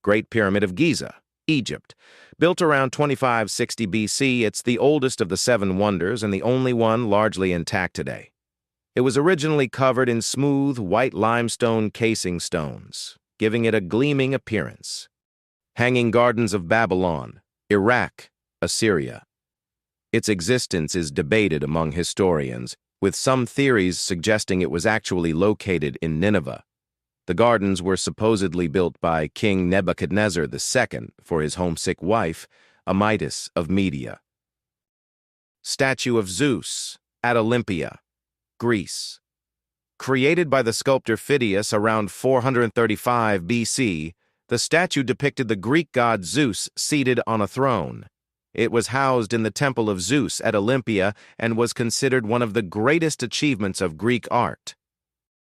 Great Pyramid of Giza, Egypt. Built around 2560 BC, it's the oldest of the Seven Wonders and the only one largely intact today. It was originally covered in smooth, white limestone casing stones, giving it a gleaming appearance. Hanging Gardens of Babylon, Iraq, Assyria. Its existence is debated among historians, with some theories suggesting it was actually located in Nineveh. The gardens were supposedly built by King Nebuchadnezzar II for his homesick wife, Amytis of Media. Statue of Zeus, at Olympia, Greece. Created by the sculptor Phidias around 435 BC, the statue depicted the Greek god Zeus seated on a throne. It was housed in the Temple of Zeus at Olympia and was considered one of the greatest achievements of Greek art.